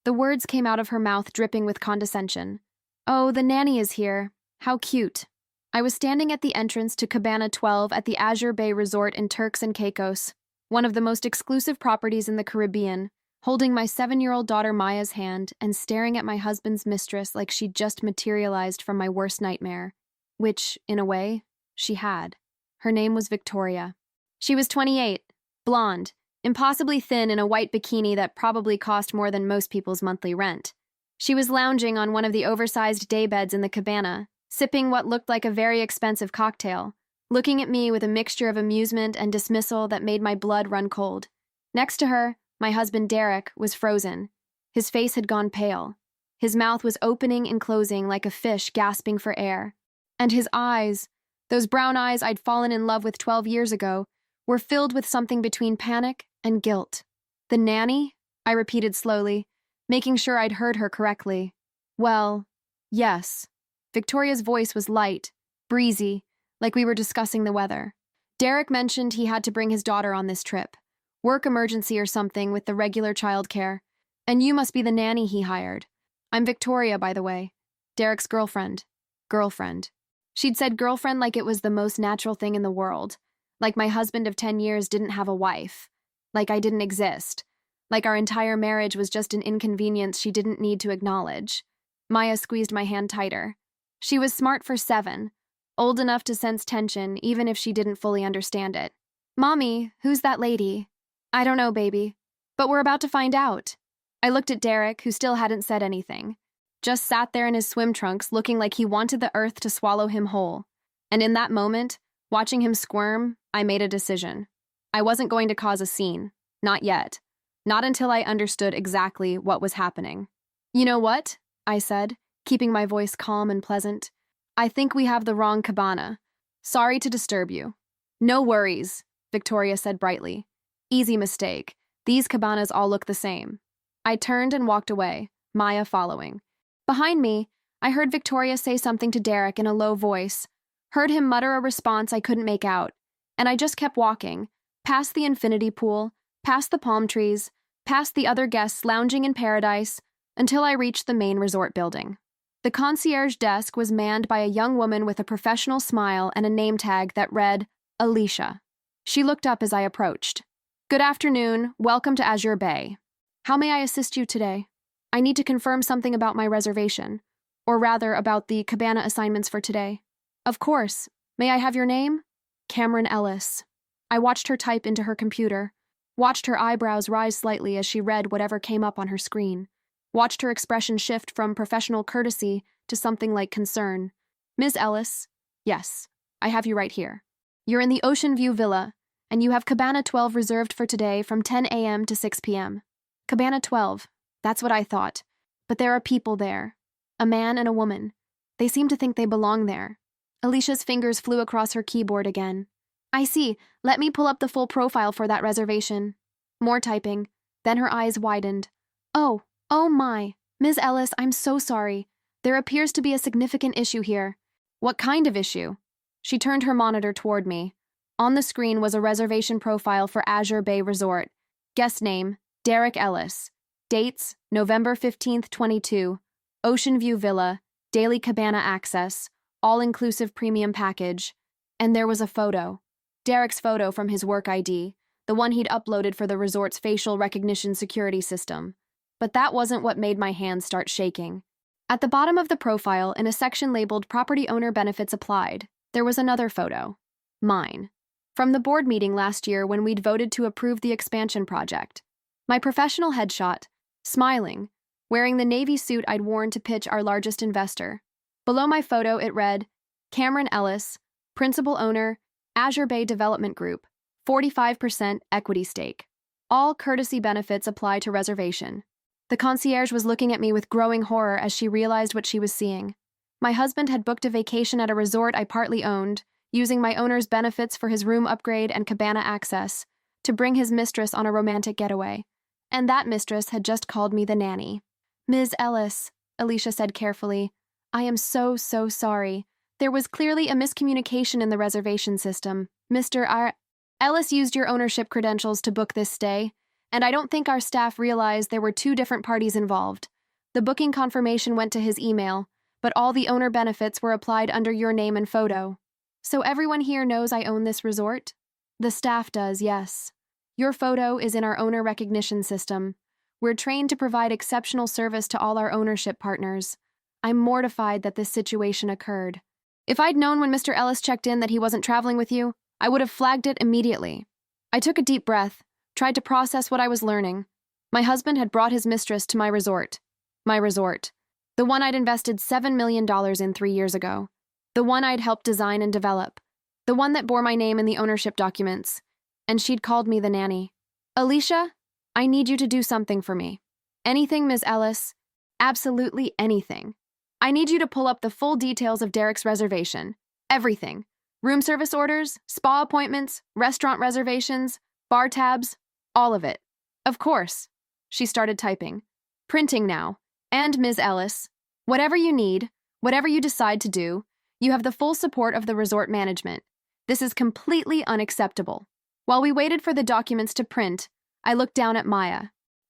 The words came out of her mouth dripping with condescension. "Oh, the nanny is here. How cute." I was standing at the entrance to Cabana 12 at the Azure Bay Resort in Turks and Caicos, one of the most exclusive properties in the Caribbean, holding my 7-year-old daughter Maya's hand and staring at my husband's mistress like she'd just materialized from my worst nightmare, which, in a way, she had. Her name was Victoria. She was 28, blonde, impossibly thin in a white bikini that probably cost more than most people's monthly rent. She was lounging on one of the oversized daybeds in the cabana, sipping what looked like a very expensive cocktail, looking at me with a mixture of amusement and dismissal that made my blood run cold. Next to her, my husband Derek was frozen. His face had gone pale. His mouth was opening and closing like a fish gasping for air. And his eyes, those brown eyes I'd fallen in love with 12 years ago, were filled with something between panic and guilt. "The nanny?" I repeated slowly, making sure I'd heard her correctly. "Well, yes." Victoria's voice was light, breezy, like we were discussing the weather. "Derek mentioned he had to bring his daughter on this trip. Work emergency or something with the regular childcare. And you must be the nanny he hired. I'm Victoria, by the way. Derek's girlfriend." Girlfriend. She'd said girlfriend like it was the most natural thing in the world. Like my husband of 10 years didn't have a wife. Like I didn't exist. Like our entire marriage was just an inconvenience she didn't need to acknowledge. Maya squeezed my hand tighter. She was smart for 7, old enough to sense tension even if she didn't fully understand it. "Mommy, who's that lady?" "I don't know, baby. But we're about to find out." I looked at Derek, who still hadn't said anything. Just sat there in his swim trunks looking like he wanted the earth to swallow him whole. And in that moment, watching him squirm, I made a decision. I wasn't going to cause a scene. Not yet. Not until I understood exactly what was happening. "You know what?" I said, keeping my voice calm and pleasant. "I think we have the wrong cabana. Sorry to disturb you." "No worries," Victoria said brightly. "Easy mistake. These cabanas all look the same." I turned and walked away, Maya following. Behind me, I heard Victoria say something to Derek in a low voice, heard him mutter a response I couldn't make out, and I just kept walking, past the infinity pool, past the palm trees, past the other guests lounging in paradise, until I reached the main resort building. The concierge desk was manned by a young woman with a professional smile and a name tag that read, Alicia. She looked up as I approached. "Good afternoon, welcome to Azure Bay. How may I assist you today? I need to confirm something about my reservation, or rather about the cabana assignments for today." "Of course. May I have your name?" "Cameron Ellis." I watched her type into her computer, watched her eyebrows rise slightly as she read whatever came up on her screen, watched her expression shift from professional courtesy to something like concern. "Ms. Ellis, yes, I have you right here. You're in the Ocean View Villa, and you have Cabana 12 reserved for today from 10 a.m. to 6 p.m. Cabana 12, that's what I thought. But there are people there. A man and a woman. They seem to think they belong there." Alicia's fingers flew across her keyboard again. "I see. Let me pull up the full profile for that reservation." More typing. Then her eyes widened. Oh my. Ms. Ellis, I'm so sorry. There appears to be a significant issue here." "What kind of issue?" She turned her monitor toward me. On the screen was a reservation profile for Azure Bay Resort. Guest name, Derek Ellis. Dates, November 15th, 22. Ocean View Villa, daily cabana access, all-inclusive premium package. And there was a photo. Derek's photo from his work ID, the one he'd uploaded for the resort's facial recognition security system. But that wasn't what made my hands start shaking. At the bottom of the profile, in a section labeled Property Owner Benefits Applied, there was another photo. Mine. From the board meeting last year when we'd voted to approve the expansion project. My professional headshot, smiling, wearing the navy suit I'd worn to pitch our largest investor. Below my photo, it read, Cameron Ellis, Principal Owner, Azure Bay Development Group, 45% equity stake. All courtesy benefits apply to reservation. The concierge was looking at me with growing horror as she realized what she was seeing. My husband had booked a vacation at a resort I partly owned, using my owner's benefits for his room upgrade and cabana access, to bring his mistress on a romantic getaway. And that mistress had just called me the nanny. "Ms. Ellis," Alicia said carefully, "I am so sorry. There was clearly a miscommunication in the reservation system. Mr. Ellis used your ownership credentials to book this stay. And I don't think our staff realized there were two different parties involved. The booking confirmation went to his email, but all the owner benefits were applied under your name and photo. So everyone here knows I own this resort? The staff does, yes. Your photo is in our owner recognition system. We're trained to provide exceptional service to all our ownership partners. I'm mortified that this situation occurred. If I'd known when Mr. Ellis checked in that he wasn't traveling with you, I would have flagged it immediately. I took a deep breath, tried to process what I was learning. My husband had brought his mistress to my resort. My resort. The one I'd invested $7 million in 3 years ago. The one I'd helped design and develop. The one that bore my name in the ownership documents. And she'd called me the nanny. Alicia, I need you to do something for me. Anything, Ms. Ellis. Absolutely anything. I need you to pull up the full details of Derek's reservation. Everything. Room service orders, spa appointments, restaurant reservations, bar tabs, all of it. Of course. She started typing. Printing now. And Ms. Ellis, whatever you need, whatever you decide to do, you have the full support of the resort management. This is completely unacceptable. While we waited for the documents to print, I looked down at Maya.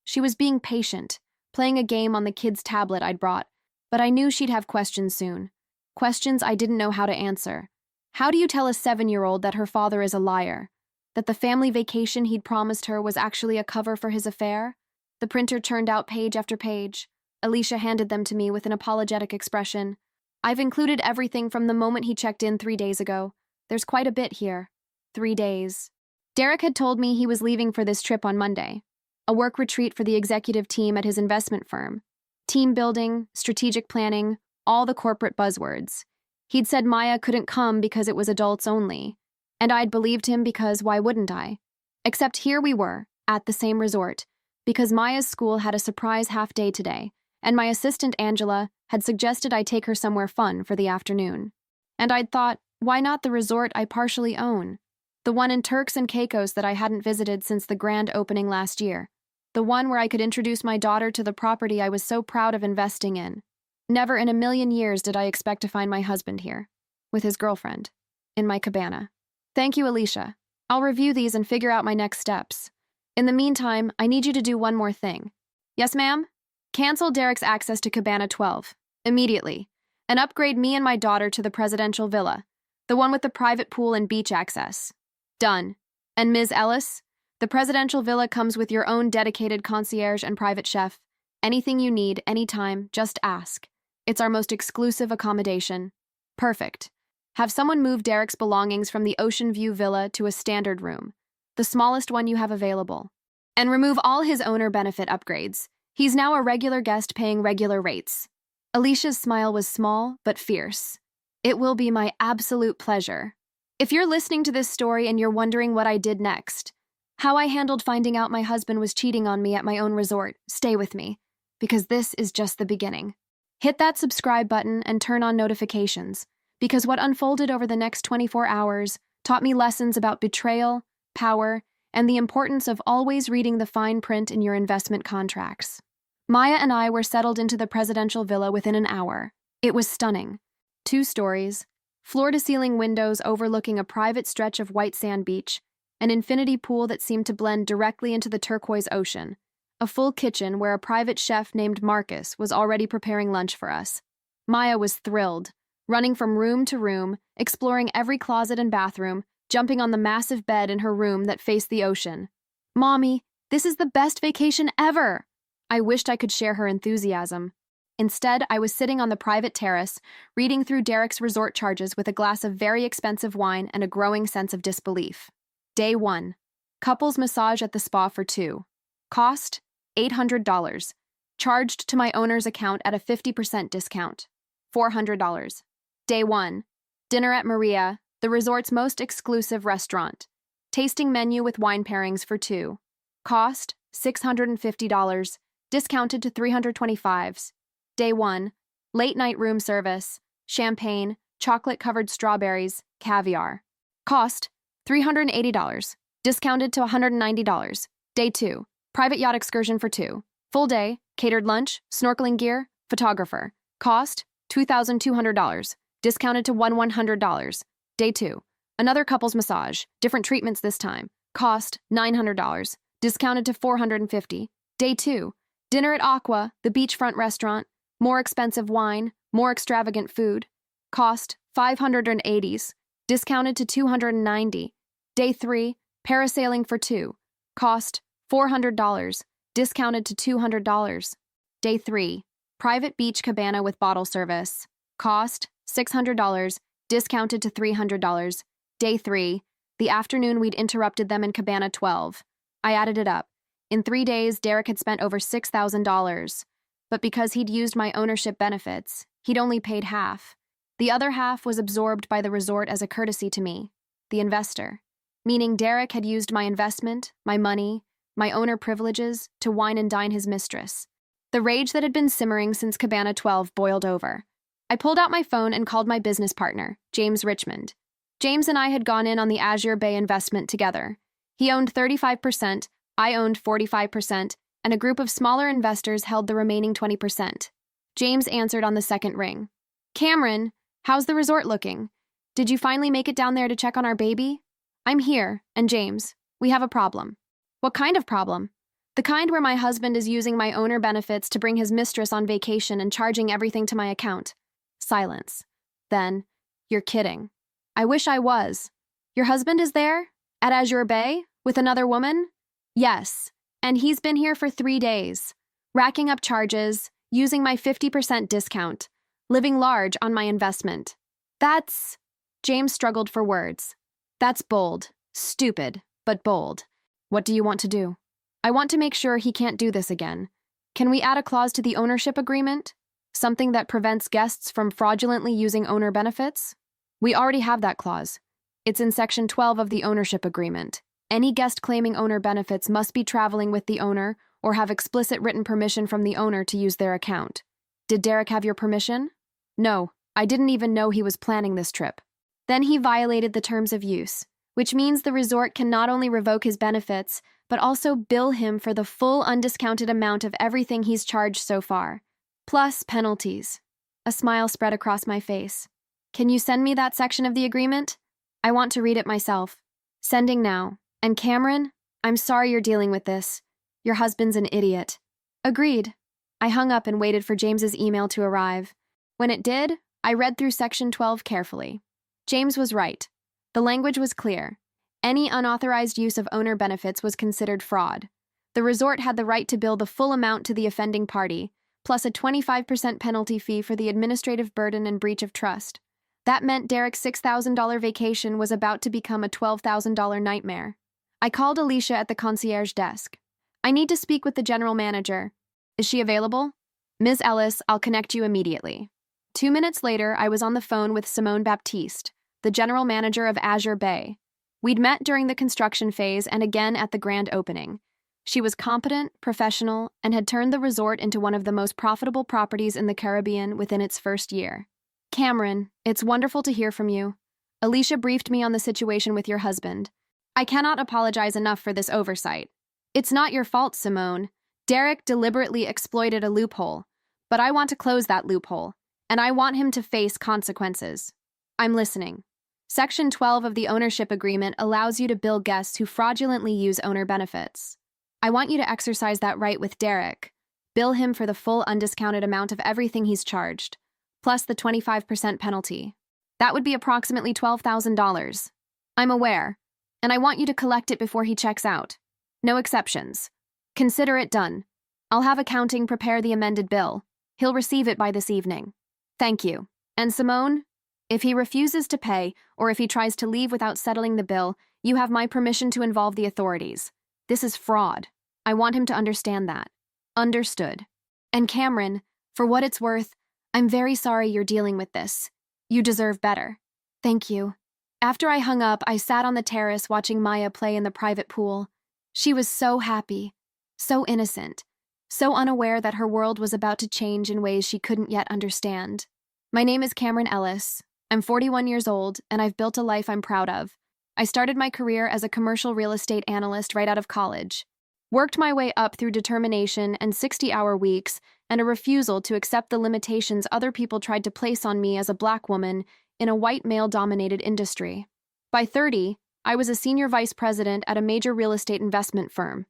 She was being patient, playing a game on the kid's tablet I'd brought, but I knew she'd have questions soon. Questions I didn't know how to answer. How do you tell a 7-year-old that her father is a liar? That the family vacation he'd promised her was actually a cover for his affair? The printer churned out page after page. Alicia handed them to me with an apologetic expression. I've included everything from the moment he checked in 3 days ago. There's quite a bit here. 3 days. Derek had told me he was leaving for this trip on Monday. A work retreat for the executive team at his investment firm. Team building, strategic planning, all the corporate buzzwords. He'd said Maya couldn't come because it was adults only. And I'd believed him because why wouldn't I? Except here we were, at the same resort, because Maya's school had a surprise half-day today, and my assistant Angela had suggested I take her somewhere fun for the afternoon. And I'd thought, why not the resort I partially own? The one in Turks and Caicos that I hadn't visited since the grand opening last year. The one where I could introduce my daughter to the property I was so proud of investing in. Never in a million years did I expect to find my husband here, with his girlfriend, in my cabana. Thank you, Alicia. I'll review these and figure out my next steps. In the meantime, I need you to do one more thing. Yes, ma'am? Cancel Derek's access to Cabana 12, immediately, and upgrade me and my daughter to the presidential villa, the one with the private pool and beach access. Done. And Ms. Ellis, the presidential villa comes with your own dedicated concierge and private chef. Anything you need, anytime, just ask. It's our most exclusive accommodation. Perfect. Have someone move Derek's belongings from the Ocean View Villa to a standard room, the smallest one you have available. And remove all his owner benefit upgrades. He's now a regular guest paying regular rates. Alicia's smile was small but fierce. It will be my absolute pleasure. If you're listening to this story and you're wondering what I did next, how I handled finding out my husband was cheating on me at my own resort, stay with me, because this is just the beginning. Hit that subscribe button and turn on notifications, because what unfolded over the next 24 hours taught me lessons about betrayal, power, and the importance of always reading the fine print in your investment contracts. Maya and I were settled into the presidential villa within an hour. It was stunning. 2 stories, floor-to-ceiling windows overlooking a private stretch of white sand beach, an infinity pool that seemed to blend directly into the turquoise ocean, a full kitchen where a private chef named Marcus was already preparing lunch for us. Maya was thrilled, running from room to room, exploring every closet and bathroom, jumping on the massive bed in her room that faced the ocean. Mommy, this is the best vacation ever! I wished I could share her enthusiasm. Instead, I was sitting on the private terrace, reading through Derek's resort charges with a glass of very expensive wine and a growing sense of disbelief. Day 1. Couples massage at the spa for 2. Cost, $800. Charged to my owner's account at a 50% discount. $400. Day 1. Dinner at Maria, the resort's most exclusive restaurant. Tasting menu with wine pairings for 2. Cost, $650. Discounted to $325. Day 1. Late night room service. Champagne, chocolate-covered strawberries, caviar. Cost, $380. Discounted to $190. Day 2. Private yacht excursion for 2. Full day, catered lunch, snorkeling gear, photographer. Cost, $2,200. Discounted to $100. Day 2. Another couple's massage, different treatments this time. Cost, $900. discounted to $450. Day 2, dinner at Aqua, the beachfront restaurant, more expensive wine, more extravagant food. Cost $580s, discounted to $290. Day 3, parasailing for 2. Cost $400, discounted to $200. Day 3, private beach cabana with bottle service. Cost $600, discounted to $300. Day 3, the afternoon we'd interrupted them in Cabana 12. I added it up. In 3 days, Derek had spent over $6,000. But because he'd used my ownership benefits, he'd only paid half. The other half was absorbed by the resort as a courtesy to me, the investor, meaning Derek had used my investment, my money, my owner privileges to wine and dine his mistress. The rage that had been simmering since Cabana 12 boiled over. I pulled out my phone and called my business partner, James Richmond. James and I had gone in on the Azure Bay investment together. He owned 35%, I owned 45%, and a group of smaller investors held the remaining 20%. James answered on the second ring. Cameron, how's the resort looking? Did you finally make it down there to check on our baby? I'm here, and James, we have a problem. What kind of problem? The kind where my husband is using my owner benefits to bring his mistress on vacation and charging everything to my account. Silence. Then, you're kidding. I wish I was. Your husband is there? At Azure Bay? With another woman? Yes, and he's been here for 3 days, racking up charges, using my 50% discount, living large on my investment. That's... James struggled for words. That's bold, stupid, but bold. What do you want to do? I want to make sure he can't do this again. Can we add a clause to the ownership agreement? Something that prevents guests from fraudulently using owner benefits? We already have that clause. It's in Section 12 of the ownership agreement. Any guest claiming owner benefits must be traveling with the owner or have explicit written permission from the owner to use their account. Did Derek have your permission? No, I didn't even know he was planning this trip. Then he violated the terms of use, which means the resort can not only revoke his benefits, but also bill him for the full undiscounted amount of everything he's charged so far, plus penalties. A smile spread across my face. Can you send me that section of the agreement? I want to read it myself. Sending now. And Cameron, I'm sorry you're dealing with this. Your husband's an idiot. Agreed. I hung up and waited for James's email to arrive. When it did, I read through Section 12 carefully. James was right. The language was clear. Any unauthorized use of owner benefits was considered fraud. The resort had the right to bill the full amount to the offending party, plus a 25% penalty fee for the administrative burden and breach of trust. That meant Derek's $6,000 vacation was about to become a $12,000 nightmare. I called Alicia at the concierge desk. I need to speak with the general manager. Is she available? Ms. Ellis, I'll connect you immediately. 2 minutes later, I was on the phone with Simone Baptiste, the general manager of Azure Bay. We'd met during the construction phase and again at the grand opening. She was competent, professional, and had turned the resort into one of the most profitable properties in the Caribbean within its first year. Cameron, it's wonderful to hear from you. Alicia briefed me on the situation with your husband. I cannot apologize enough for this oversight. It's not your fault, Simone. Derek deliberately exploited a loophole, but I want to close that loophole, and I want him to face consequences. I'm listening. Section 12 of the ownership agreement allows you to bill guests who fraudulently use owner benefits. I want you to exercise that right with Derek. Bill him for the full undiscounted amount of everything he's charged, plus the 25% penalty. That would be approximately $12,000. I'm aware, and I want you to collect it before he checks out. No exceptions. Consider it done. I'll have accounting prepare the amended bill. He'll receive it by this evening. Thank you. And Simone, if he refuses to pay, or if he tries to leave without settling the bill, you have my permission to involve the authorities. This is fraud. I want him to understand that. Understood. And Cameron, for what it's worth, I'm very sorry you're dealing with this. You deserve better. Thank you. After I hung up, I sat on the terrace watching Maya play in the private pool. She was so happy, so innocent, so unaware that her world was about to change in ways she couldn't yet understand. My name is Cameron Ellis. I'm 41 years old, and I've built a life I'm proud of. I started my career as a commercial real estate analyst right out of college. Worked my way up through determination and 60-hour weeks and a refusal to accept the limitations other people tried to place on me as a black woman in a white male-dominated industry. By 30, I was a senior vice president at a major real estate investment firm.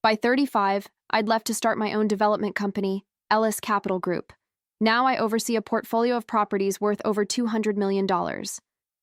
By 35, I'd left to start my own development company, Ellis Capital Group. Now I oversee a portfolio of properties worth over $200 million.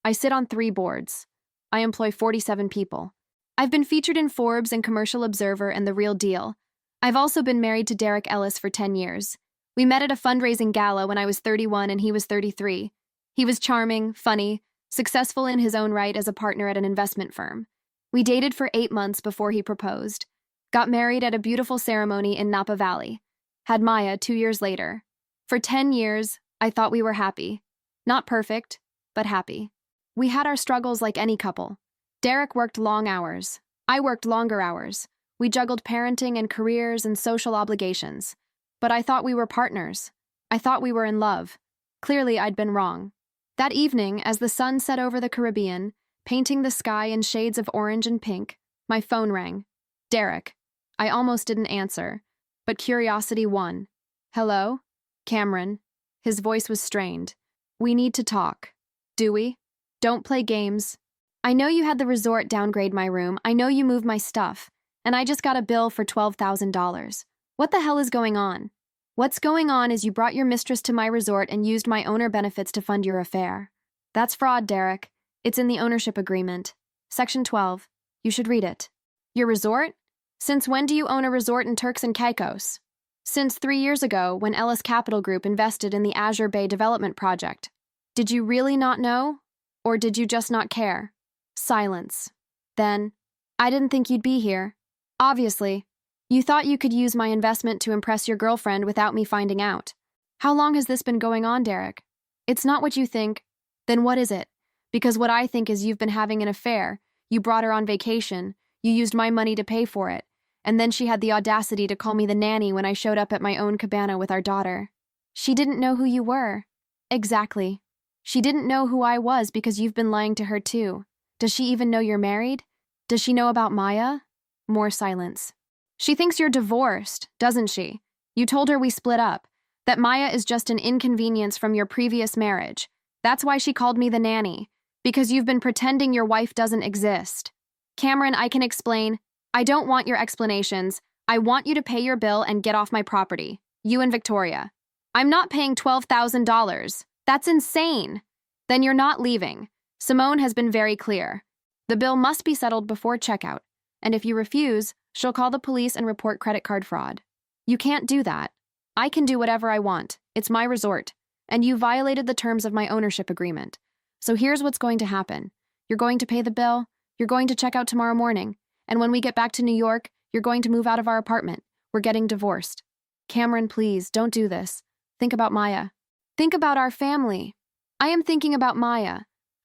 I sit on 3 boards. I employ 47 people. I've been featured in Forbes and Commercial Observer and The Real Deal. I've also been married to Derek Ellis for 10 years. We met at a fundraising gala when I was 31 and he was 33. He was charming, funny, successful in his own right as a partner at an investment firm. We dated for 8 months before he proposed. Got married at a beautiful ceremony in Napa Valley. Had Maya 2 years later. For 10 years, I thought we were happy. Not perfect, but happy. We had our struggles like any couple. Derek worked long hours. I worked longer hours. We juggled parenting and careers and social obligations. But I thought we were partners. I thought we were in love. Clearly, I'd been wrong. That evening, as the sun set over the Caribbean, painting the sky in shades of orange and pink, my phone rang. Derek. I almost didn't answer, but curiosity won. Hello? Cameron. His voice was strained. We need to talk. Do we? Don't play games. I know you had the resort downgrade my room. I know you moved my stuff. And I just got a bill for $12,000. What the hell is going on? What's going on is you brought your mistress to my resort and used my owner benefits to fund your affair. That's fraud, Derek. It's in the ownership agreement. Section 12. You should read it. Your resort? Since when do you own a resort in Turks and Caicos? Since 3 years ago, when Ellis Capital Group invested in the Azure Bay development project. Did you really not know? Or did you just not care? Silence. Then, I didn't think you'd be here. Obviously. You thought you could use my investment to impress your girlfriend without me finding out. How long has this been going on, Derek? It's not what you think. Then what is it? Because what I think is you've been having an affair. You brought her on vacation. You used my money to pay for it. And then she had the audacity to call me the nanny when I showed up at my own cabana with our daughter. She didn't know who you were. Exactly. She didn't know who I was because you've been lying to her too. Does she even know you're married? Does she know about Maya? More silence. She thinks you're divorced, doesn't she? You told her we split up, that Maya is just an inconvenience from your previous marriage. That's why she called me the nanny, because you've been pretending your wife doesn't exist. Cameron, I can explain. I don't want your explanations. I want you to pay your bill and get off my property. You and Victoria. I'm not paying $12,000. That's insane. Then you're not leaving. Simone has been very clear. The bill must be settled before checkout, and if you refuse, she'll call the police and report credit card fraud. You can't do that. I can do whatever I want. It's my resort, and you violated the terms of my ownership agreement. So here's what's going to happen. You're going to pay the bill, you're going to check out tomorrow morning, and when we get back to New York, you're going to move out of our apartment. We're getting divorced. Cameron, please, don't do this. Think about Maya. Think about our family. I am thinking about Maya.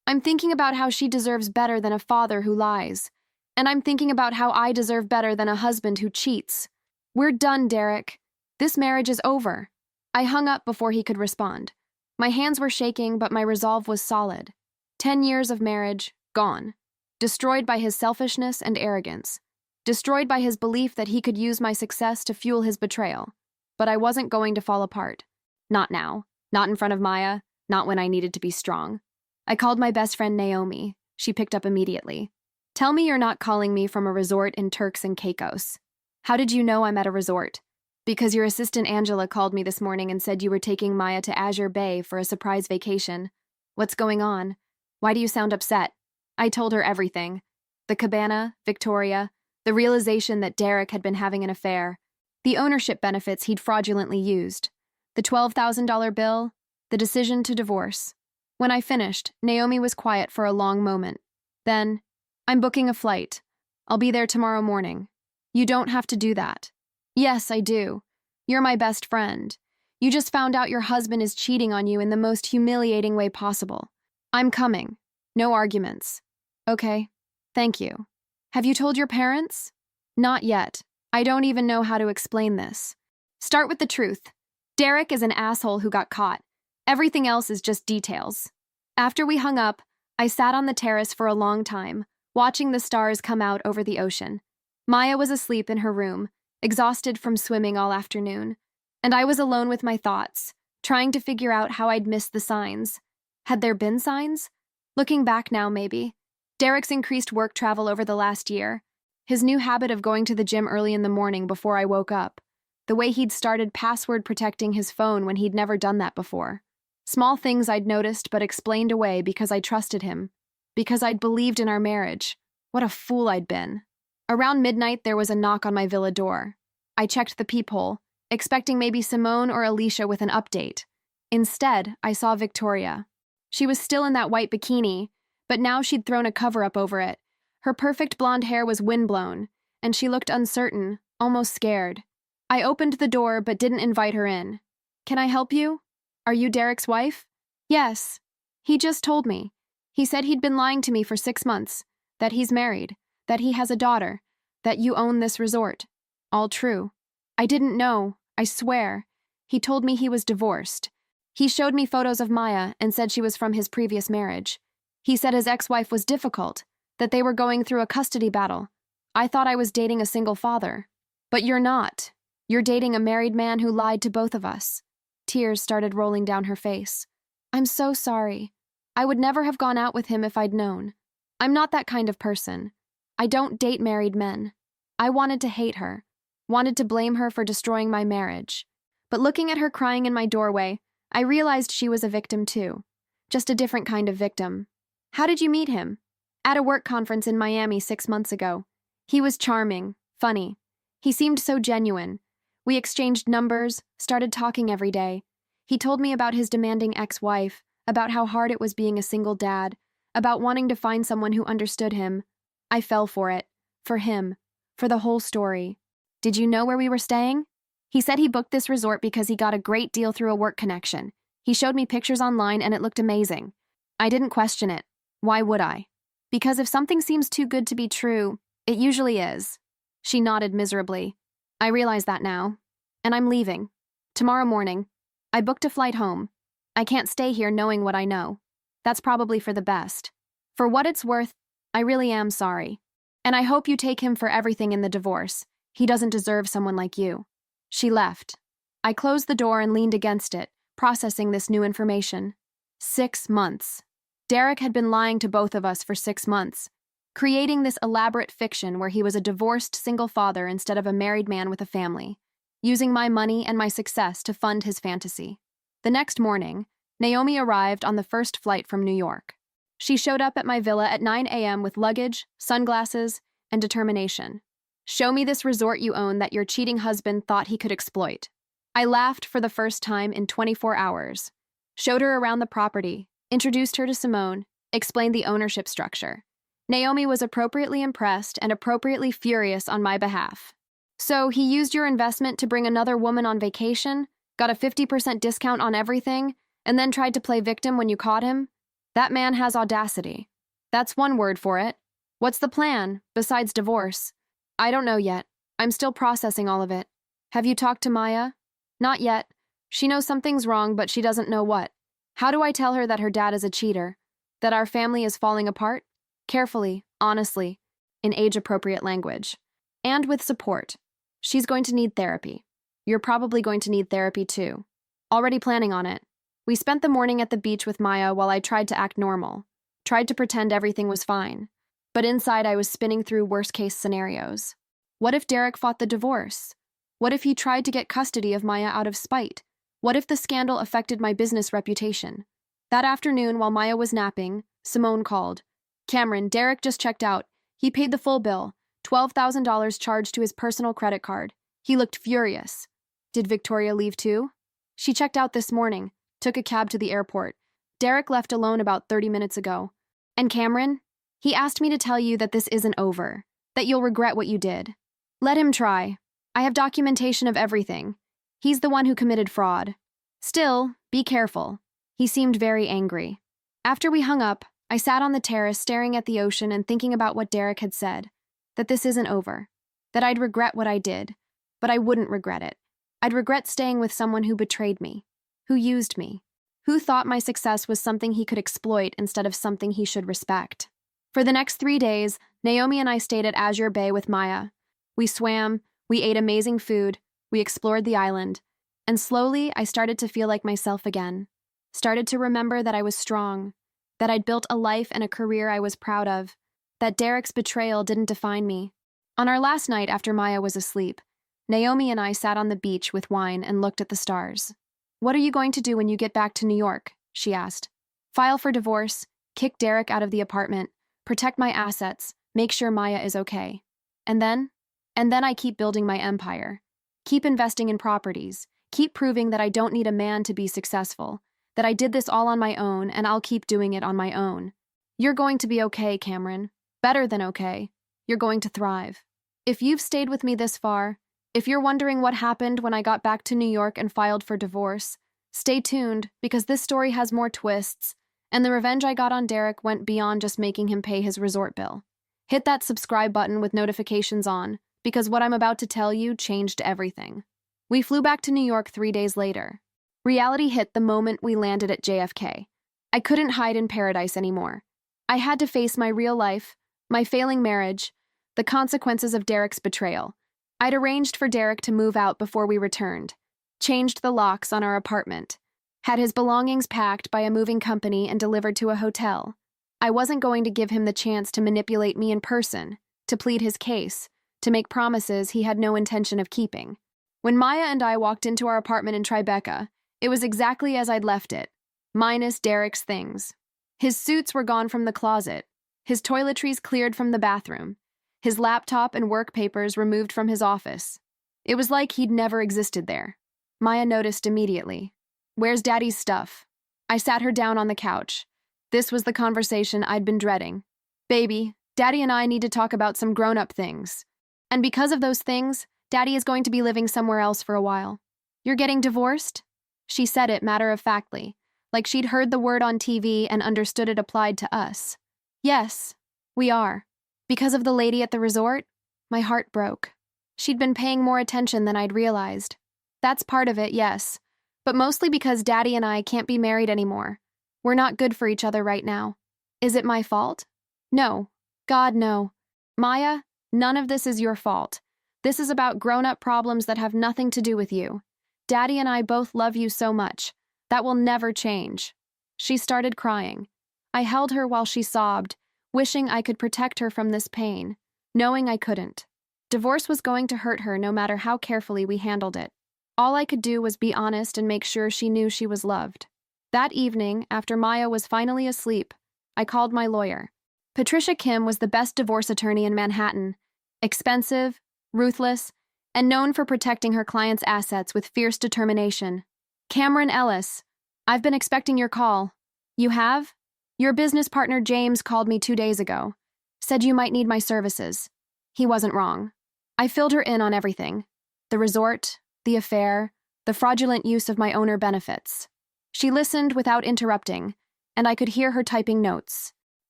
I'm thinking about how she deserves better than a father who lies. And I'm thinking about how I deserve better than a husband who cheats. We're done, Derek. This marriage is over. I hung up before he could respond. My hands were shaking, but my resolve was solid. 10 years of marriage, gone. Destroyed by his selfishness and arrogance. Destroyed by his belief that he could use my success to fuel his betrayal. But I wasn't going to fall apart. Not now. Not in front of Maya. Not when I needed to be strong. I called my best friend Naomi. She picked up immediately. Tell me you're not calling me from a resort in Turks and Caicos. How did you know I'm at a resort? Because your assistant Angela called me this morning and said you were taking Maya to Azure Bay for a surprise vacation. What's going on? Why do you sound upset? I told her everything. The cabana, Victoria, the realization that Derek had been having an affair, the ownership benefits he'd fraudulently used, the $12,000 bill, the decision to divorce. When I finished, Naomi was quiet for a long moment. Then, I'm booking a flight. I'll be there tomorrow morning. You don't have to do that. Yes, I do. You're my best friend. You just found out your husband is cheating on you in the most humiliating way possible. I'm coming. No arguments. Okay. Thank you. Have you told your parents? Not yet. I don't even know how to explain this. Start with the truth. Derek is an asshole who got caught. Everything else is just details. After we hung up, I sat on the terrace for a long time, watching the stars come out over the ocean. Maya was asleep in her room, exhausted from swimming all afternoon, and I was alone with my thoughts, trying to figure out how I'd missed the signs. Had there been signs? Looking back now, maybe. Derek's increased work travel over the last year, His new habit of going to the gym early in the morning before I woke up. The way he'd started password protecting his phone when he'd never done that before. Small things I'd noticed but explained away because I trusted him. Because I'd believed in our marriage. What a fool I'd been. Around midnight, there was a knock on my villa door. I checked the peephole, expecting maybe Simone or Alicia with an update. Instead, I saw Victoria. She was still in that white bikini, but now she'd thrown a cover-up over it. Her perfect blonde hair was windblown, and she looked uncertain, almost scared. I opened the door but didn't invite her in. "Can I help you? Are you Derek's wife?" "Yes. He just told me. He said he'd been lying to me for 6 months, that he's married, that he has a daughter, that you own this resort. All true. I didn't know, I swear. He told me he was divorced. He showed me photos of Maya and said she was from his previous marriage. He said his ex-wife was difficult, that they were going through a custody battle. I thought I was dating a single father. But you're not. You're dating a married man who lied to both of us." Tears started rolling down her face. "I'm so sorry. I would never have gone out with him if I'd known. I'm not that kind of person. I don't date married men. I wanted to hate her, wanted to blame her for destroying my marriage. But looking at her crying in my doorway, I realized she was a victim too. Just a different kind of victim." "How did you meet him?" "At a work conference in Miami 6 months ago. He was charming, funny. He seemed so genuine. We exchanged numbers, started talking every day. He told me about his demanding ex-wife, about how hard it was being a single dad, about wanting to find someone who understood him. I fell for it. For him. For the whole story." "Did you know where we were staying?" "He said he booked this resort because he got a great deal through a work connection. He showed me pictures online and it looked amazing. I didn't question it. Why would I? Because if something seems too good to be true, it usually is." She nodded miserably. "I realize that now. And I'm leaving. Tomorrow morning. I booked a flight home. I can't stay here knowing what I know. That's probably for the best. For what it's worth, I really am sorry. And I hope you take him for everything in the divorce. He doesn't deserve someone like you." She left. I closed the door and leaned against it, processing this new information. 6 months. Derek had been lying to both of us for 6 months, creating this elaborate fiction where he was a divorced single father instead of a married man with a family, using my money and my success to fund his fantasy. The next morning, Naomi arrived on the first flight from New York. She showed up at my villa at 9 a.m. with luggage, sunglasses, and determination. "Show me this resort you own that your cheating husband thought he could exploit." I laughed for the first time in 24 hours. Showed her around the property, introduced her to Simone, explained the ownership structure. Naomi was appropriately impressed and appropriately furious on my behalf. "So he used your investment to bring another woman on vacation, got a 50% discount on everything, and then tried to play victim when you caught him? That man has audacity. That's one word for it. What's the plan, besides divorce?" "I don't know yet. I'm still processing all of it." "Have you talked to Maya?" "Not yet. She knows something's wrong, but she doesn't know what. How do I tell her that her dad is a cheater? That our family is falling apart?" Carefully, honestly, in age-appropriate language. And with support. "She's going to need therapy. You're probably going to need therapy too. Already planning on it." We spent the morning at the beach with Maya while I tried to act normal, tried to pretend everything was fine. But inside I was spinning through worst-case scenarios. What if Derek fought the divorce? What if he tried to get custody of Maya out of spite? What if the scandal affected my business reputation? That afternoon, while Maya was napping, Simone called. "Cameron, Derek just checked out. He paid the full bill, $12,000 charged to his personal credit card. He looked furious." "Did Victoria leave too?" "She checked out this morning, took a cab to the airport. Derek left alone about 30 minutes ago. And Cameron? He asked me to tell you that this isn't over, that you'll regret what you did. Let him try. I have documentation of everything. He's the one who committed fraud. Still, be careful." He seemed very angry. After we hung up, I sat on the terrace staring at the ocean and thinking about what Derek had said, that this isn't over, that I'd regret what I did, but I wouldn't regret it. I'd regret staying with someone who betrayed me, who used me, who thought my success was something he could exploit instead of something he should respect. For the next 3 days, Naomi and I stayed at Azure Bay with Maya. We swam, we ate amazing food, we explored the island, and slowly I started to feel like myself again. Started to remember that I was strong, that I'd built a life and a career I was proud of, that Derek's betrayal didn't define me. On our last night after Maya was asleep, Naomi and I sat on the beach with wine and looked at the stars. "What are you going to do when you get back to New York?" she asked. "File for divorce, kick Derek out of the apartment, protect my assets, make sure Maya is okay. And then? And then I keep building my empire. Keep investing in properties. Keep proving that I don't need a man to be successful, that I did this all on my own and I'll keep doing it on my own. You're going to be okay, Cameron. Better than okay. You're going to thrive. If you've stayed with me this far, if you're wondering what happened when I got back to New York and filed for divorce, stay tuned because this story has more twists, and the revenge I got on Derek went beyond just making him pay his resort bill. Hit that subscribe button with notifications on, because what I'm about to tell you changed everything. We flew back to New York 3 days later. Reality hit the moment we landed at JFK. I couldn't hide in paradise anymore. I had to face my real life, my failing marriage, the consequences of Derek's betrayal. I'd arranged for Derek to move out before we returned, changed the locks on our apartment, had his belongings packed by a moving company and delivered to a hotel. I wasn't going to give him the chance to manipulate me in person, to plead his case, to make promises he had no intention of keeping. When Maya and I walked into our apartment in Tribeca, it was exactly as I'd left it, minus Derek's things. His suits were gone from the closet, his toiletries cleared from the bathroom, his laptop and work papers removed from his office. It was like he'd never existed there. Maya noticed immediately. "Where's Daddy's stuff?" I sat her down on the couch. This was the conversation I'd been dreading. "Baby, Daddy and I need to talk about some grown-up things. And because of those things, Daddy is going to be living somewhere else for a while." "You're getting divorced?" She said it matter-of-factly, like she'd heard the word on TV and understood it applied to us. "Yes, we are." Because of the lady at the resort? My heart broke. She'd been paying more attention than I'd realized. That's part of it, yes. But mostly because Daddy and I can't be married anymore. We're not good for each other right now. Is it my fault? No. God, no. Maya, none of this is your fault. This is about grown-up problems that have nothing to do with you. Daddy and I both love you so much. That will never change. She started crying. I held her while she sobbed, wishing I could protect her from this pain, knowing I couldn't. Divorce was going to hurt her no matter how carefully we handled it. All I could do was be honest and make sure she knew she was loved. That evening, after Maya was finally asleep, I called my lawyer. Patricia Kim was the best divorce attorney in Manhattan, expensive, ruthless, and known for protecting her clients' assets with fierce determination. "Cameron Ellis, I've been expecting your call." "You have? Your business partner James called me 2 days ago. Said you might need my services." He wasn't wrong. I filled her in on everything. The resort, the affair, the fraudulent use of my owner benefits. She listened without interrupting, and I could hear her typing notes.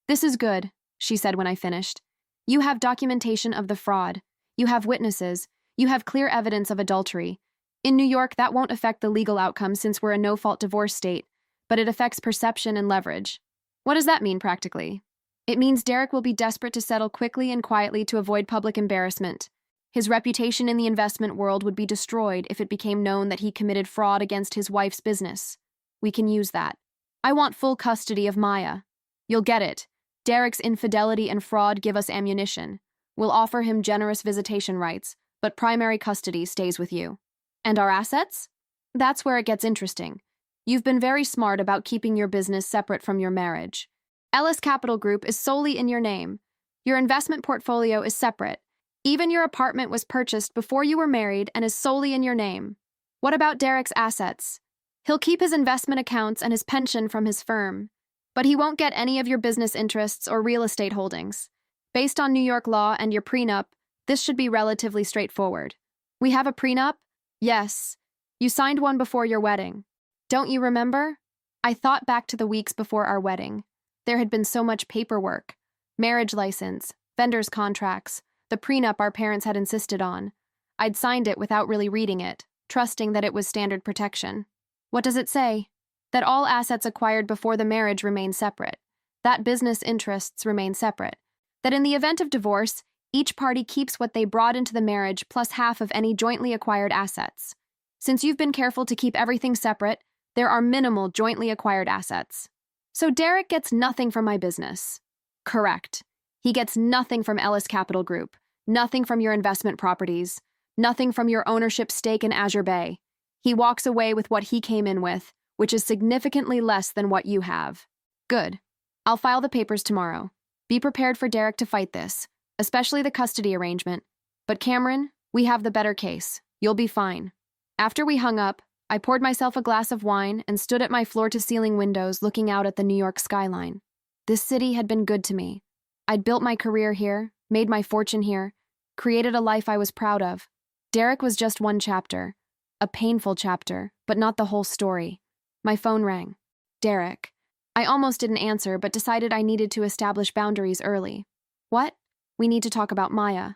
"This is good," she said when I finished. "You have documentation of the fraud. You have witnesses. You have clear evidence of adultery. In New York, that won't affect the legal outcome since we're a no-fault divorce state, but it affects perception and leverage." "What does that mean practically?" "It means Derek will be desperate to settle quickly and quietly to avoid public embarrassment. His reputation in the investment world would be destroyed if it became known that he committed fraud against his wife's business. We can use that. I want full custody of Maya. You'll get it. Derek's infidelity and fraud give us ammunition. We'll offer him generous visitation rights, but primary custody stays with you." "And our assets?" "That's where it gets interesting. You've been very smart about keeping your business separate from your marriage. Ellis Capital Group is solely in your name. Your investment portfolio is separate. Even your apartment was purchased before you were married and is solely in your name. What about Derek's assets? He'll keep his investment accounts and his pension from his firm, but he won't get any of your business interests or real estate holdings. Based on New York law and your prenup, this should be relatively straightforward." "We have a prenup?" "Yes. You signed one before your wedding. Don't you remember?" I thought back to the weeks before our wedding. There had been so much paperwork. Marriage license, vendor's contracts, the prenup our parents had insisted on. I'd signed it without really reading it, trusting that it was standard protection. "What does it say?" "That all assets acquired before the marriage remain separate. That business interests remain separate. That in the event of divorce, each party keeps what they brought into the marriage plus half of any jointly acquired assets. Since you've been careful to keep everything separate, there are minimal jointly acquired assets. So Derek gets nothing from my business." "Correct. He gets nothing from Ellis Capital Group. Nothing from your investment properties. Nothing from your ownership stake in Azure Bay. He walks away with what he came in with, which is significantly less than what you have. Good. I'll file the papers tomorrow. Be prepared for Derek to fight this, especially the custody arrangement. But Cameron, we have the better case. You'll be fine. After we hung up, I poured myself a glass of wine and stood at my floor-to-ceiling windows looking out at the New York skyline. This city had been good to me. I'd built my career here, made my fortune here, created a life I was proud of. Derek was just one chapter. A painful chapter, but not the whole story. My phone rang. Derek. I almost didn't answer, but decided I needed to establish boundaries early. What? We need to talk about Maya.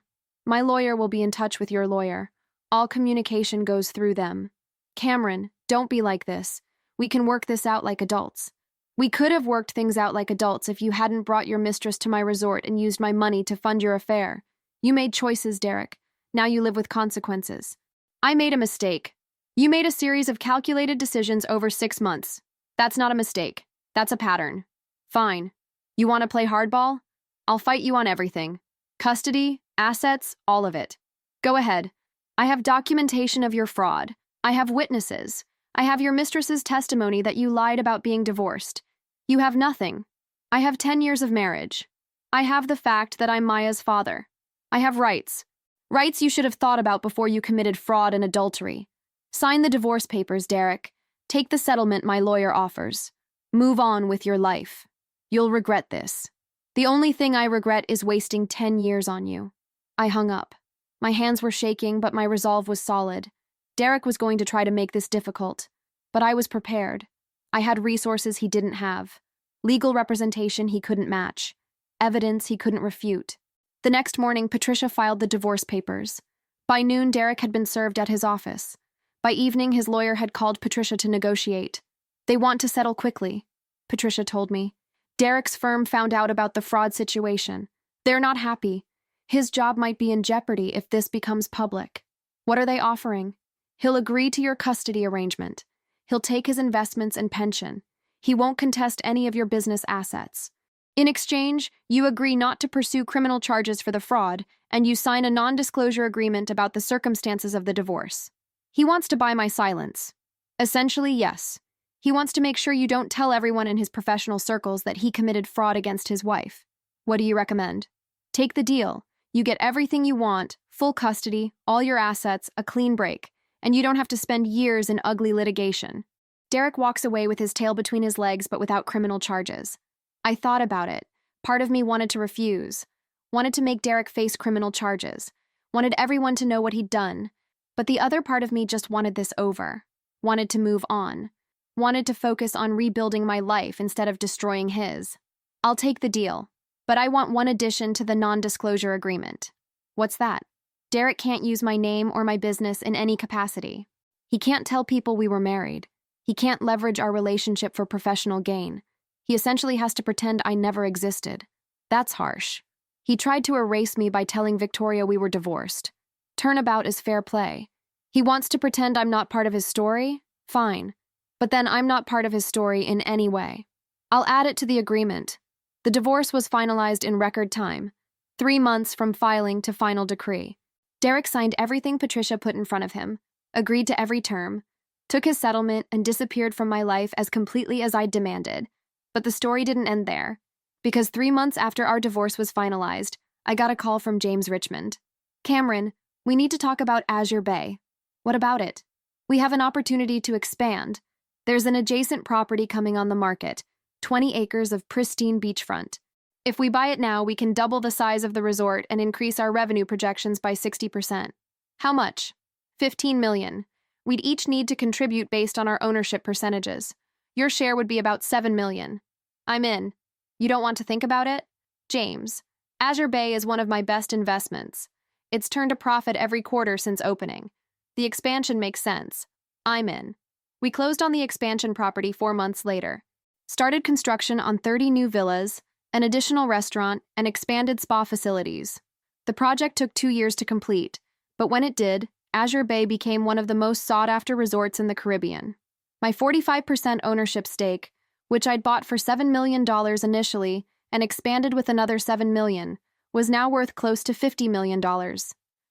My lawyer will be in touch with your lawyer. All communication goes through them. Cameron, don't be like this. We can work this out like adults. We could have worked things out like adults if you hadn't brought your mistress to my resort and used my money to fund your affair. You made choices, Derek. Now you live with consequences. I made a mistake. You made a series of calculated decisions over 6 months. That's not a mistake. That's a pattern. Fine. You want to play hardball? I'll fight you on everything. Custody, assets, all of it. Go ahead. I have documentation of your fraud. I have witnesses. I have your mistress's testimony that you lied about being divorced. You have nothing. I have 10 years of marriage. I have the fact that I'm Maya's father. I have rights. Rights you should have thought about before you committed fraud and adultery. Sign the divorce papers, Derek. Take the settlement my lawyer offers. Move on with your life. You'll regret this. The only thing I regret is wasting 10 years on you. I hung up. My hands were shaking, but my resolve was solid. Derek was going to try to make this difficult, but I was prepared. I had resources he didn't have, legal representation he couldn't match, evidence he couldn't refute. The next morning, Patricia filed the divorce papers. By noon, Derek had been served at his office. By evening, his lawyer had called Patricia to negotiate. They want to settle quickly, Patricia told me. Derek's firm found out about the fraud situation. They're not happy. His job might be in jeopardy if this becomes public. What are they offering? He'll agree to your custody arrangement. He'll take his investments and pension. He won't contest any of your business assets. In exchange, you agree not to pursue criminal charges for the fraud, and you sign a non-disclosure agreement about the circumstances of the divorce. He wants to buy my silence. Essentially, yes. He wants to make sure you don't tell everyone in his professional circles that he committed fraud against his wife. What do you recommend? Take the deal. You get everything you want, full custody, all your assets, a clean break, and you don't have to spend years in ugly litigation. Derek walks away with his tail between his legs but without criminal charges. I thought about it. Part of me wanted to refuse, wanted to make Derek face criminal charges, wanted everyone to know what he'd done, but the other part of me just wanted this over, wanted to move on, wanted to focus on rebuilding my life instead of destroying his. I'll take the deal, but I want one addition to the non-disclosure agreement. What's that? Derek can't use my name or my business in any capacity. He can't tell people we were married. He can't leverage our relationship for professional gain. He essentially has to pretend I never existed. That's harsh. He tried to erase me by telling Victoria we were divorced. Turnabout is fair play. He wants to pretend I'm not part of his story? Fine. But then I'm not part of his story in any way. I'll add it to the agreement. The divorce was finalized in record time, 3 months from filing to final decree. Derek signed everything Patricia put in front of him, agreed to every term, took his settlement, and disappeared from my life as completely as I'd demanded. But the story didn't end there, because 3 months after our divorce was finalized, I got a call from James Richmond. Cameron, we need to talk about Azure Bay. What about it? We have an opportunity to expand. There's an adjacent property coming on the market, 20 acres of pristine beachfront. If we buy it now, we can double the size of the resort and increase our revenue projections by 60%. How much? $15 million. We'd each need to contribute based on our ownership percentages. Your share would be about $7 million. I'm in. You don't want to think about it? James, Azure Bay is one of my best investments. It's turned a profit every quarter since opening. The expansion makes sense. I'm in. We closed on the expansion property 4 months later. Started construction on 30 new villas, an additional restaurant, and expanded spa facilities. The project took 2 years to complete, but when it did, Azure Bay became one of the most sought-after resorts in the Caribbean. My 45% ownership stake, which I'd bought for $7 million initially and expanded with another $7 million, was now worth close to $50 million.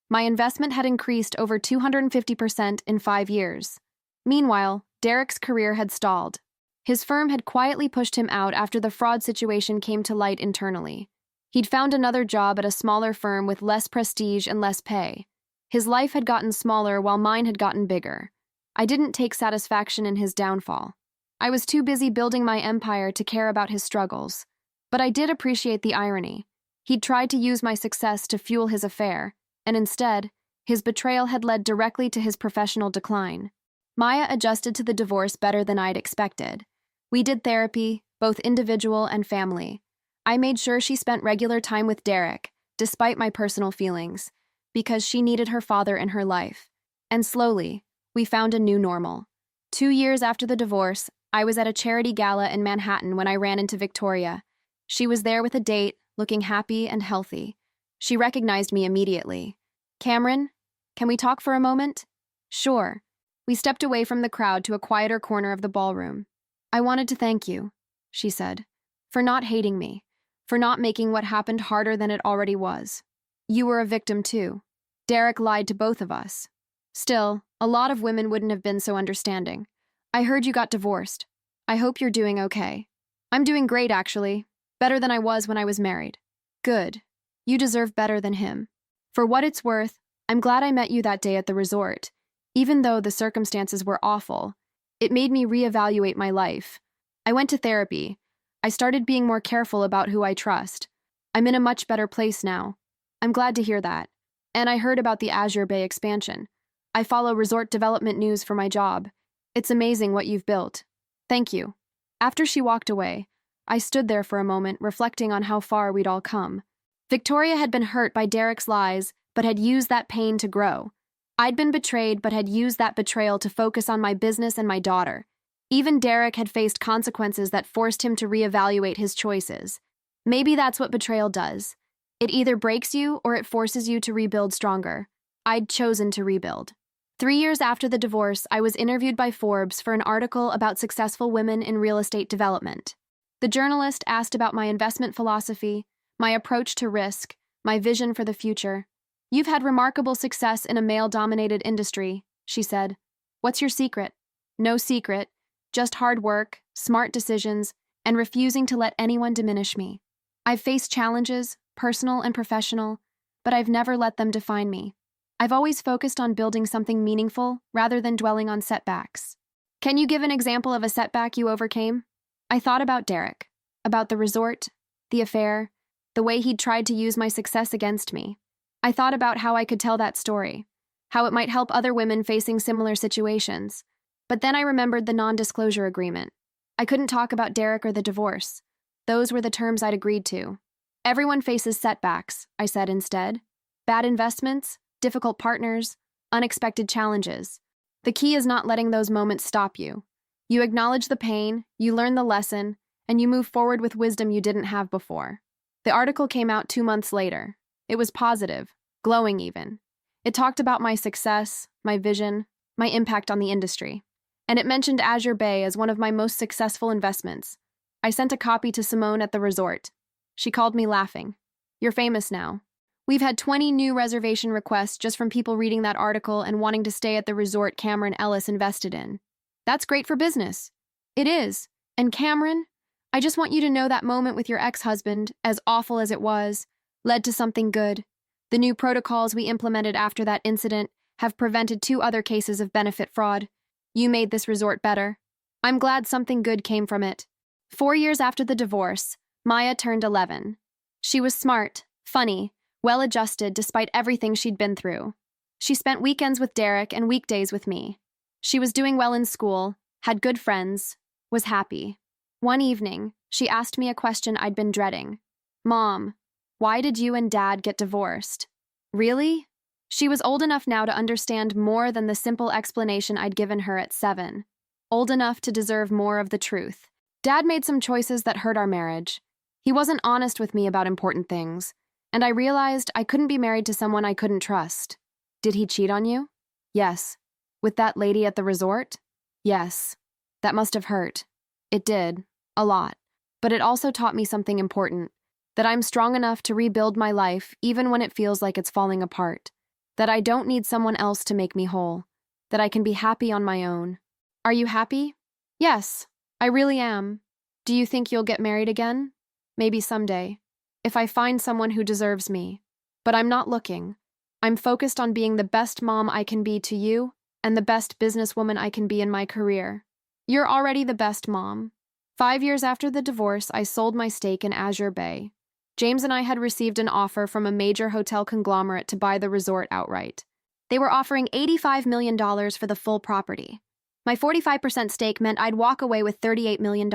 My investment had increased over 250% in 5 years. Meanwhile, Derek's career had stalled. His firm had quietly pushed him out after the fraud situation came to light internally. He'd found another job at a smaller firm with less prestige and less pay. His life had gotten smaller while mine had gotten bigger. I didn't take satisfaction in his downfall. I was too busy building my empire to care about his struggles. But I did appreciate the irony. He'd tried to use my success to fuel his affair, and instead, his betrayal had led directly to his professional decline. Maya adjusted to the divorce better than I'd expected. We did therapy, both individual and family. I made sure she spent regular time with Derek, despite my personal feelings, because she needed her father in her life. And slowly, we found a new normal. 2 years after the divorce, I was at a charity gala in Manhattan when I ran into Victoria. She was there with a date, looking happy and healthy. She recognized me immediately. "Cameron, can we talk for a moment?" "Sure." We stepped away from the crowd to a quieter corner of the ballroom. "I wanted to thank you," she said, "for not hating me, for not making what happened harder than it already was. You were a victim too. Derek lied to both of us. Still, a lot of women wouldn't have been so understanding. I heard you got divorced. I hope you're doing okay." "I'm doing great, actually. Better than I was when I was married." "Good. You deserve better than him. For what it's worth, I'm glad I met you that day at the resort. Even though the circumstances were awful, it made me reevaluate my life. I went to therapy. I started being more careful about who I trust. I'm in a much better place now. I'm glad to hear that. And I heard about the Azure Bay expansion. I follow resort development news for my job. It's amazing what you've built. Thank you." After she walked away, I stood there for a moment, reflecting on how far we'd all come. Victoria had been hurt by Derek's lies, but had used that pain to grow. I'd been betrayed, but had used that betrayal to focus on my business and my daughter. Even Derek had faced consequences that forced him to reevaluate his choices. Maybe that's what betrayal does. It either breaks you or it forces you to rebuild stronger. I'd chosen to rebuild. 3 years after the divorce, I was interviewed by Forbes for an article about successful women in real estate development. The journalist asked about my investment philosophy, my approach to risk, my vision for the future. "You've had remarkable success in a male-dominated industry," she said. "What's your secret?" "No secret, just hard work, smart decisions, and refusing to let anyone diminish me. I've faced challenges, personal and professional, but I've never let them define me. I've always focused on building something meaningful rather than dwelling on setbacks." "Can you give an example of a setback you overcame?" I thought about Derek, about the resort, the affair, the way he'd tried to use my success against me. I thought about how I could tell that story, how it might help other women facing similar situations. But then I remembered the non-disclosure agreement. I couldn't talk about Derek or the divorce. Those were the terms I'd agreed to. "Everyone faces setbacks," I said instead. "Bad investments, difficult partners, unexpected challenges. The key is not letting those moments stop you. You acknowledge the pain, you learn the lesson, and you move forward with wisdom you didn't have before." The article came out 2 months later. It was positive, glowing even. It talked about my success, my vision, my impact on the industry. And it mentioned Azure Bay as one of my most successful investments. I sent a copy to Simone at the resort. She called me laughing. "You're famous now. We've had 20 new reservation requests just from people reading that article and wanting to stay at the resort Cameron Ellis invested in. That's great for business." "It is. And Cameron, I just want you to know that moment with your ex-husband, as awful as it was, led to something good. The new protocols we implemented after that incident have prevented 2 other cases of benefit fraud. You made this resort better. I'm glad something good came from it." 4 years after the divorce, Maya turned 11. She was smart, funny, well-adjusted despite everything she'd been through. She spent weekends with Derek and weekdays with me. She was doing well in school, had good friends, was happy. One evening, she asked me a question I'd been dreading. "Mom, why did you and Dad get divorced?" "Really?" She was old enough now to understand more than the simple explanation I'd given her at 7. Old enough to deserve more of the truth. "Dad made some choices that hurt our marriage. He wasn't honest with me about important things, and I realized I couldn't be married to someone I couldn't trust." "Did he cheat on you?" "Yes." "With that lady at the resort?" "Yes." "That must have hurt." "It did. A lot. But it also taught me something important. That I'm strong enough to rebuild my life even when it feels like it's falling apart. That I don't need someone else to make me whole. That I can be happy on my own. Are you happy? Yes, I really am. Do you think you'll get married again? Maybe someday. If I find someone who deserves me. But I'm not looking. I'm focused on being the best mom I can be to you and the best businesswoman I can be in my career. You're already the best mom. 5 years after the divorce, I sold my stake in Azure Bay. James and I had received an offer from a major hotel conglomerate to buy the resort outright. They were offering $85 million for the full property. My 45% stake meant I'd walk away with $38 million.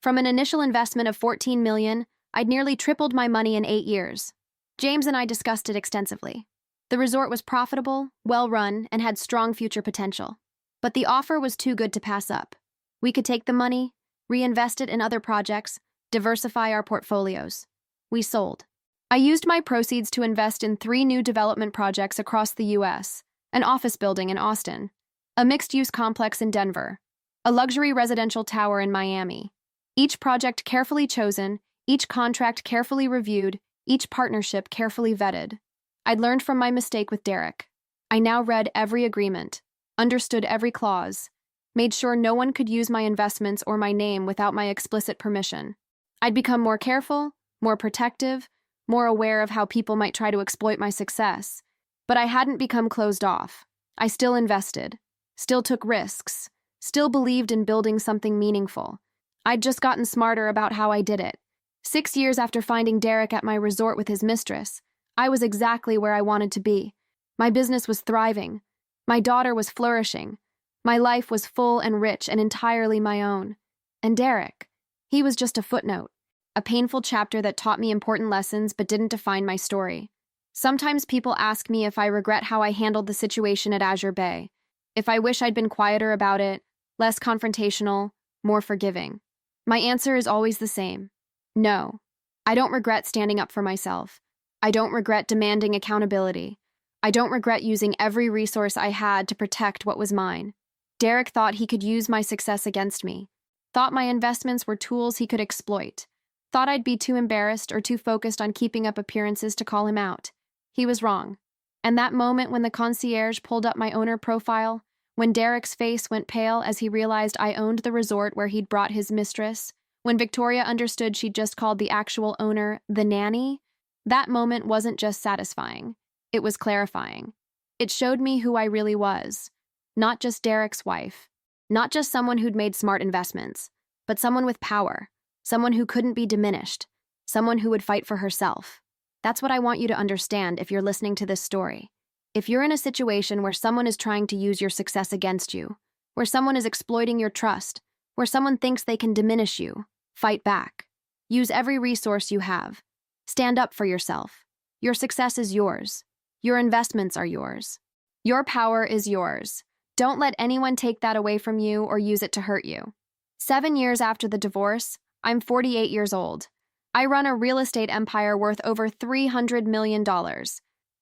From an initial investment of $14 million, I'd nearly tripled my money in 8 years. James and I discussed it extensively. The resort was profitable, well-run, and had strong future potential. But the offer was too good to pass up. We could take the money, reinvest it in other projects, diversify our portfolios. We sold. I used my proceeds to invest in 3 new development projects across the U.S., an office building in Austin, a mixed-use complex in Denver, a luxury residential tower in Miami. Each project carefully chosen, each contract carefully reviewed, each partnership carefully vetted. I'd learned from my mistake with Derek. I now read every agreement, understood every clause, made sure no one could use my investments or my name without my explicit permission. I'd become more careful, more protective, more aware of how people might try to exploit my success. But I hadn't become closed off. I still invested, still took risks, still believed in building something meaningful. I'd just gotten smarter about how I did it. 6 years after finding Derek at my resort with his mistress, I was exactly where I wanted to be. My business was thriving. My daughter was flourishing. My life was full and rich and entirely my own. And Derek, he was just a footnote, a painful chapter that taught me important lessons but didn't define my story. Sometimes people ask me if I regret how I handled the situation at Azure Bay, if I wish I'd been quieter about it, less confrontational, more forgiving. My answer is always the same. No. I don't regret standing up for myself. I don't regret demanding accountability. I don't regret using every resource I had to protect what was mine. Derek thought he could use my success against me, thought my investments were tools he could exploit, thought I'd be too embarrassed or too focused on keeping up appearances to call him out. He was wrong. And that moment when the concierge pulled up my owner profile, when Derek's face went pale as he realized I owned the resort where he'd brought his mistress, when Victoria understood she'd just called the actual owner the nanny, that moment wasn't just satisfying. It was clarifying. It showed me who I really was. Not just Derek's wife. Not just someone who'd made smart investments, but someone with power. Someone who couldn't be diminished. Someone who would fight for herself. That's what I want you to understand if you're listening to this story. If you're in a situation where someone is trying to use your success against you, where someone is exploiting your trust, where someone thinks they can diminish you, fight back. Use every resource you have. Stand up for yourself. Your success is yours. Your investments are yours. Your power is yours. Don't let anyone take that away from you or use it to hurt you. 7 years after the divorce, I'm 48 years old. I run a real estate empire worth over $300 million.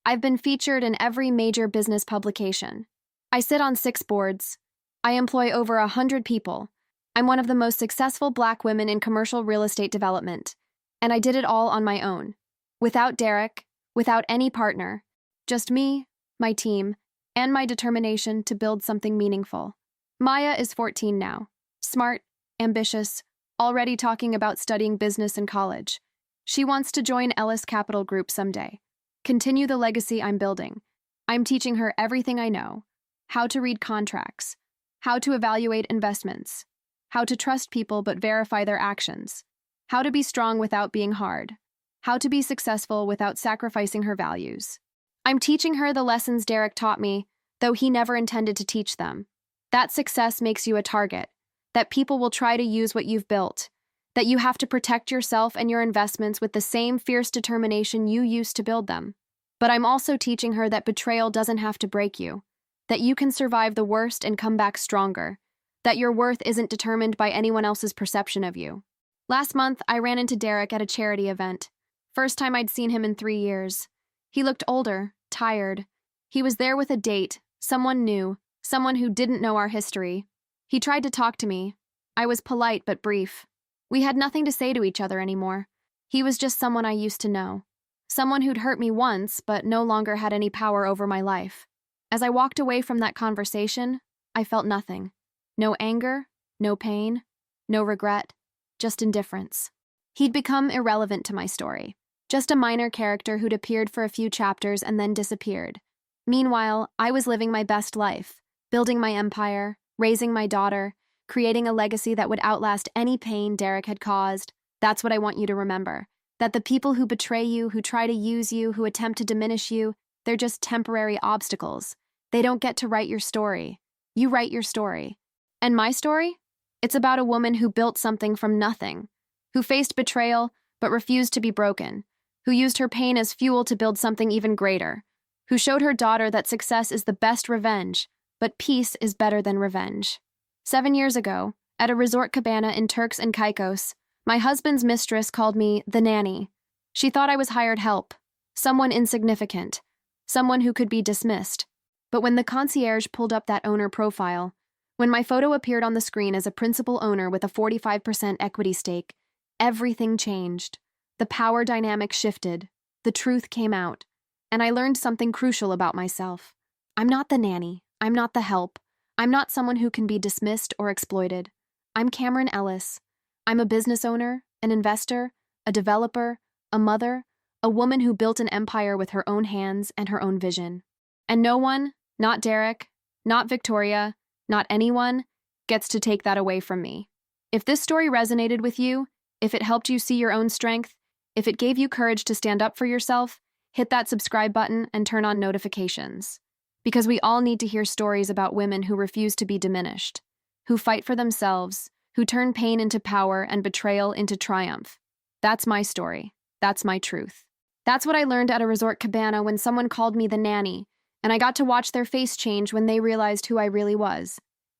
I've been featured in every major business publication. I sit on 6 boards. I employ over 100 people. I'm one of the most successful Black women in commercial real estate development. And I did it all on my own. Without Derek, without any partner. Just me, my team, and my determination to build something meaningful. Maya is 14 now. Smart, ambitious, already talking about studying business in college. She wants to join Ellis Capital Group someday. Continue the legacy I'm building. I'm teaching her everything I know. How to read contracts. How to evaluate investments. How to trust people but verify their actions. How to be strong without being hard. How to be successful without sacrificing her values. I'm teaching her the lessons Derek taught me, though he never intended to teach them. That success makes you a target. That people will try to use what you've built. That you have to protect yourself and your investments with the same fierce determination you used to build them. But I'm also teaching her that betrayal doesn't have to break you. That you can survive the worst and come back stronger. That your worth isn't determined by anyone else's perception of you. Last month, I ran into Derek at a charity event. First time I'd seen him in 3 years. He looked older, tired. He was there with a date, someone new, someone who didn't know our history. He tried to talk to me. I was polite but brief. We had nothing to say to each other anymore. He was just someone I used to know. Someone who'd hurt me once, but no longer had any power over my life. As I walked away from that conversation, I felt nothing. No anger, no pain, no regret, just indifference. He'd become irrelevant to my story. Just a minor character who'd appeared for a few chapters and then disappeared. Meanwhile, I was living my best life, building my empire, raising my daughter, creating a legacy that would outlast any pain Derek had caused. That's what I want you to remember. That the people who betray you, who try to use you, who attempt to diminish you, they're just temporary obstacles. They don't get to write your story. You write your story. And my story? It's about a woman who built something from nothing, who faced betrayal but refused to be broken, who used her pain as fuel to build something even greater, who showed her daughter that success is the best revenge, but peace is better than revenge. 7 years ago, at a resort cabana in Turks and Caicos, my husband's mistress called me the nanny. She thought I was hired help, someone insignificant, someone who could be dismissed. But when the concierge pulled up that owner profile, when my photo appeared on the screen as a principal owner with a 45% equity stake, everything changed. The power dynamic shifted, the truth came out, and I learned something crucial about myself. I'm not the nanny, I'm not the help, I'm not someone who can be dismissed or exploited. I'm Cameron Ellis. I'm a business owner, an investor, a developer, a mother, a woman who built an empire with her own hands and her own vision. And no one, not Derek, not Victoria, not anyone, gets to take that away from me. If this story resonated with you, if it helped you see your own strength, if it gave you courage to stand up for yourself, hit that subscribe button and turn on notifications. Because we all need to hear stories about women who refuse to be diminished, who fight for themselves, who turn pain into power and betrayal into triumph. That's my story. That's my truth. That's what I learned at a resort cabana when someone called me the nanny, and I got to watch their face change when they realized who I really was.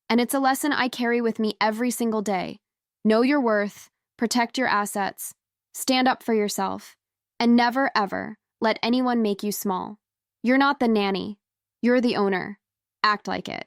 And it's a lesson I carry with me every single day. Know your worth, protect your assets, stand up for yourself, and never, ever let anyone make you small. You're not the nanny. You're the owner. Act like it.